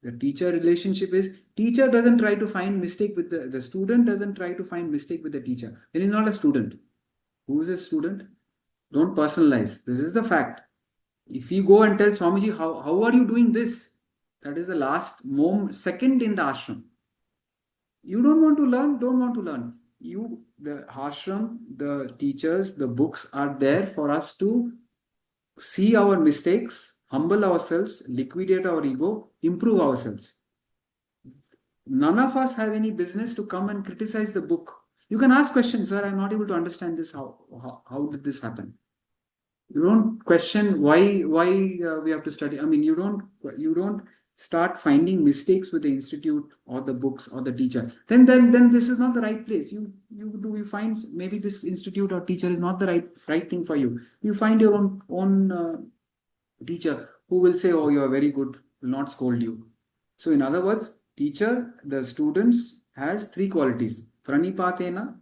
The teacher relationship is, teacher doesn't try to find mistake with the student doesn't try to find mistake with the teacher. Then he's not a student. Who is a student? Don't personalize. This is the fact. If you go and tell Swamiji, how are you doing this? That is the last second in the ashram. You don't want to learn, don't want to learn. The ashram, the teachers, the books are there for us to see our mistakes, humble ourselves, liquidate our ego, improve ourselves. None of us have any business to come and criticize the book. You can ask questions, sir, I'm not able to understand this. How did this happen? You don't question why we have to study. I mean, you don't start finding mistakes with the institute or the books or the teacher. Then this is not the right place. You find maybe this institute or teacher is not the right thing for you. You find your own teacher who will say, oh, you are very good, will not scold you. So in other words, teacher, the students has 3 qualities. Pranipatena,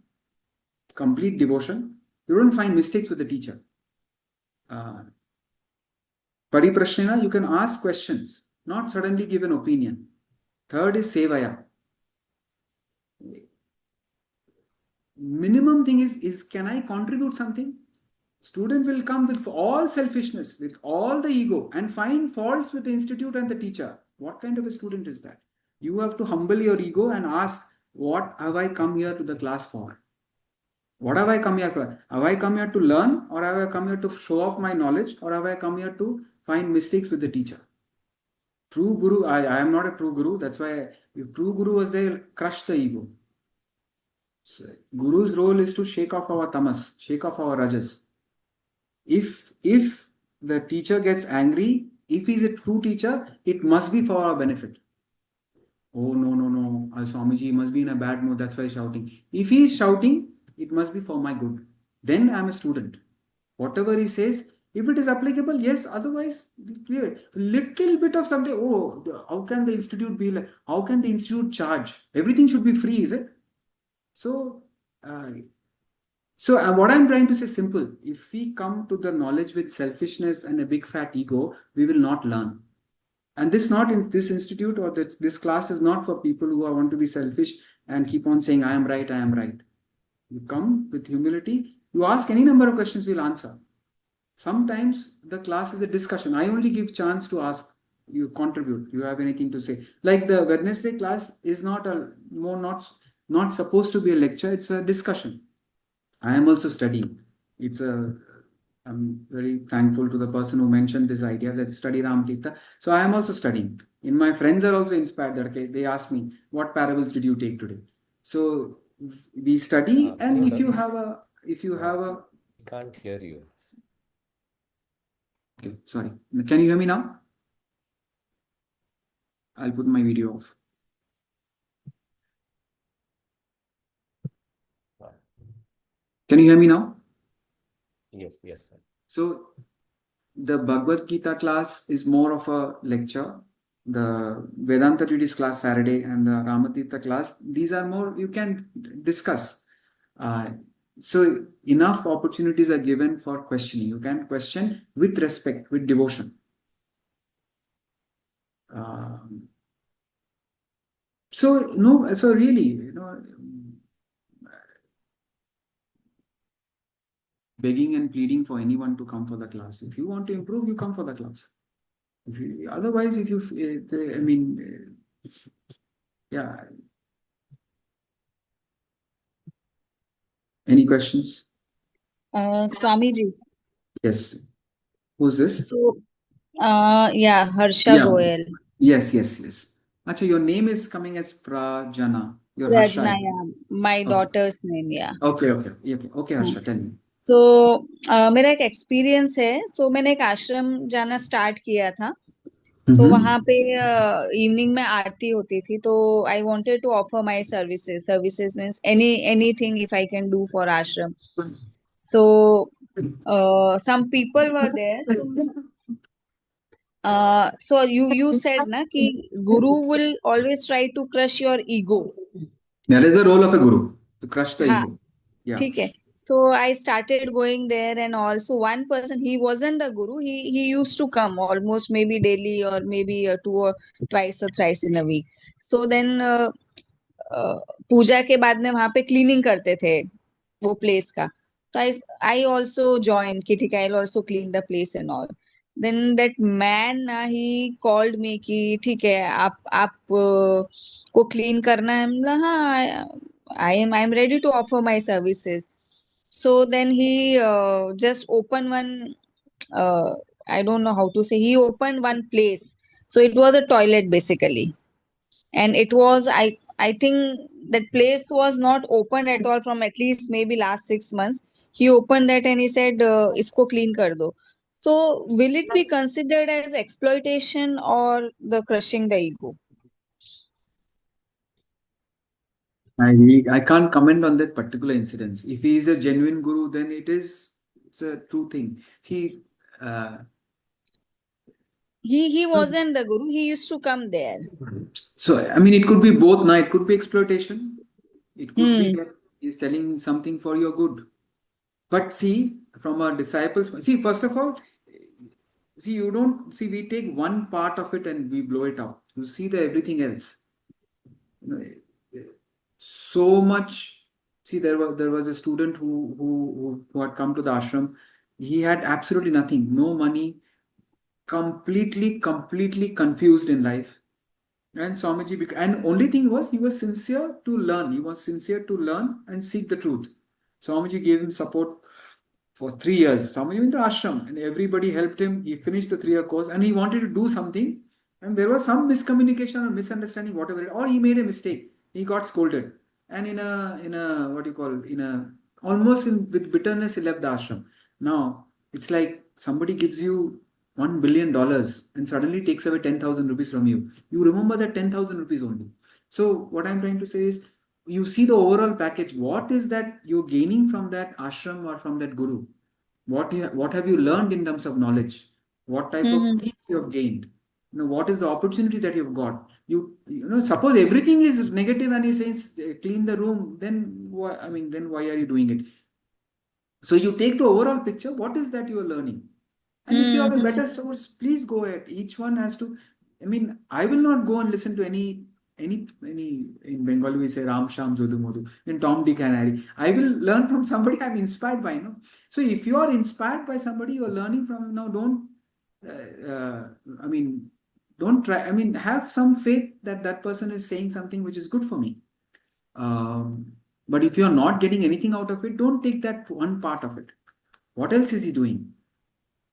complete devotion. You don't find mistakes with the teacher. Pariprashnena, you can ask questions, not suddenly give an opinion. Third is Sevaya. Minimum thing is can I contribute something? Student will come with all selfishness, with all the ego, and find faults with the institute and the teacher. What kind of a student is that? You have to humble your ego and ask, what have I come here to the class for? What have I come here for? Have I come here to learn, or have I come here to show off my knowledge, or have I come here to find mistakes with the teacher? True guru, I am not a true guru. That's why if true guru was there, he'll crush the ego. So, guru's role is to shake off our tamas, shake off our rajas. If the teacher gets angry, if he's a true teacher, it must be for our benefit. Oh, no, Swamiji must be in a bad mood, that's why he's shouting. If he is shouting, it must be for my good. Then I'm a student. Whatever he says, if it is applicable, yes, otherwise, clear. Little bit of something, how can the institute be like, how can the institute charge? Everything should be free, is it? So what I'm trying to say is simple. If we come to the knowledge with selfishness and a big fat ego, we will not learn. And this institute or this class is not for people who want to be selfish and keep on saying, I am right, I am right. You come with humility. You ask any number of questions, we'll answer. Sometimes the class is a discussion. I only give chance to ask. You contribute. You have anything to say. Like the Wednesday class is not supposed to be a lecture. It's a discussion. I am also studying. I'm very thankful to the person who mentioned this idea, let's study Ram Tirtha. So I am also studying. And my friends are also inspired. That they ask me, what parables did you take today? So we study, and if you have a
can't hear you.
Okay, sorry. Can you hear me now? I'll put my video off. Can you hear me now?
Yes, sir.
So the Bhagavad Gita class is more of a lecture. The Vedanta Treatise class Saturday and the Ramatirtha class, these are more you can discuss. So enough opportunities are given for questioning. You can question with respect, with devotion. So really, begging and pleading for anyone to come for the class. If you want to improve, you come for the class. Otherwise, yeah. Any questions?
Swamiji.
Yes. Who's this?
So, yeah, Harsha
Yeah.
Goyal.
Yes. Acha, your name is coming as Prajana. Your Harsha.
Rajna, yeah, my daughter's name, yeah.
Okay, Harsha, tell me.
तो मेरा एक experience है. सो मैंने एक आश्रम जाना start किया था. तो वहां पे इवनिंग में आरती होती थी. तो I wanted to offer my services means anything if I can do for ashram. So some people were there. So you said na ki guru will always try to crush your ego.
That is the role of a guru, to crush the ego. Yeah.
ठीक है. So I started going there, and also one person, he wasn't the guru. He used to come almost maybe daily or maybe two or twice or thrice in a week. So then पूजा के बाद में वहां पे cleaning करते थे वो place का. तो I also joined कि ठीक है, I'll also clean the place and all. Then that man he called me कि ठीक है, आप को क्लीन करना है. मैं बोला हाँ, I'm ready to offer my services. So then he just opened one, I don't know how to say, he opened one place. So it was a toilet basically, and it was, I think that place was not opened at all from at least maybe last 6 months. He opened that and he said isko clean kar do. So will it be considered as exploitation or the crushing the ego?
I can't comment on that particular incident. If he is a genuine guru, then it's a true thing. See,
He wasn't the guru. He used to come there.
so I mean, it could be both. Now, it could be exploitation. It could be that he's telling something for your good. But see, from a disciple's, see, first of all, see, you don't see, we take one part of it and we blow it out. You see the everything else. You know, so much. See, there was a student who had come to the ashram. He had absolutely nothing, no money, completely confused in life. And Swamiji, and only thing was he was sincere to learn. He was sincere to learn and seek the truth. Swamiji gave him support for 3 years. Swamiji went to ashram and everybody helped him. He finished the 3-year course and he wanted to do something. And there was some miscommunication or misunderstanding, whatever, or he made a mistake. He got scolded. And in a what you call, almost with bitterness, he left the ashram. Now, it's like somebody gives you $1 billion and suddenly takes away 10,000 rupees from you. You remember that 10,000 rupees only. So what I'm trying to say is, you see the overall package. What is that you're gaining from that ashram or from that guru? What have you learned in terms of knowledge? What type of peace you have gained? What is the opportunity that you've got? Suppose everything is negative and he says clean the room, then why are you doing it? So you take the overall picture. What is that you are learning? And if you have a better source, please go ahead. Each one has to. I will not go and listen to any in Bengali we say Ram Sham Jodu Modu, in Tom Dick and Harry. I will learn from somebody I'm inspired by. So if you are inspired by somebody you're learning from, now don't try. Have some faith that that person is saying something which is good for me. But if you're not getting anything out of it, don't take that one part of it. What else is he doing?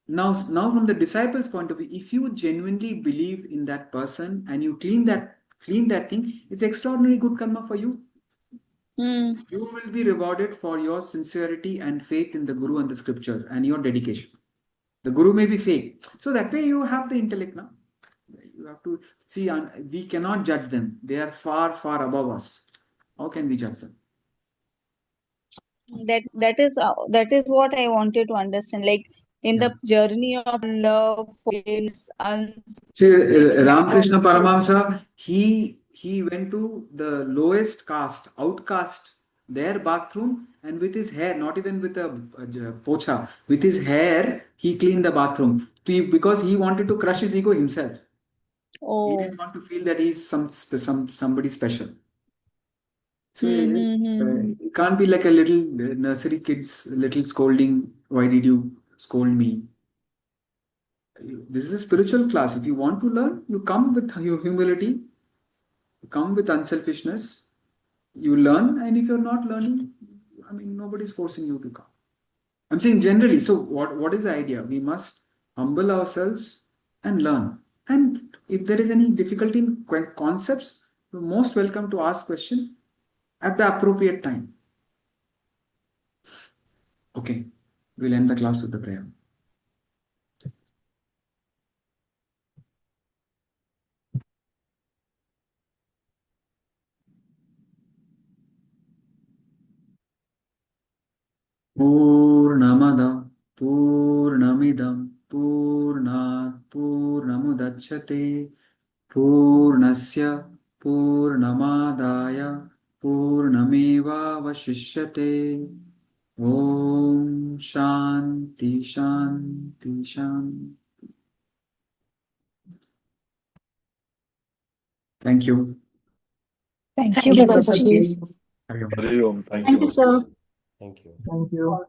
Now from the disciples' point of view, if you genuinely believe in that person and you clean that thing, it's extraordinary good karma for you. You will be rewarded for your sincerity and faith in the Guru and the scriptures and your dedication. The Guru may be fake. So that way you have the intellect now. You have to see, we cannot judge them. They are far, far above us. How can we judge them?
That is what I wanted to understand. Like in the journey of love, forgiveness,
see, Ramakrishna Paramahamsa, he went to the lowest caste, outcast, their bathroom, and with his hair, not even with a pocha, with his hair, he cleaned the bathroom because he wanted to crush his ego himself. He didn't want to feel that he's somebody special. So it can't be like a little nursery kid's little scolding. Why did you scold me? This is a spiritual class. If you want to learn, you come with your humility, you come with unselfishness, you learn, and if you're not learning, I mean, nobody's forcing you to come. I'm saying generally. So what is the idea? We must humble ourselves and learn. And if there is any difficulty in concepts, you're most welcome to ask question at the appropriate time. Okay, we'll end the class with the prayer. Purnamada Purnamidam Purnat Purnamudachyate Purnasya Purnamadaya Purnameva Vashishyate. Om Shanti Shanti Shanti. Thank you.
Thank you, Prabhuji.
Hari Om.
Hari Om. Thank
Thank you,
you.
sir.
Thank you.
Thank you.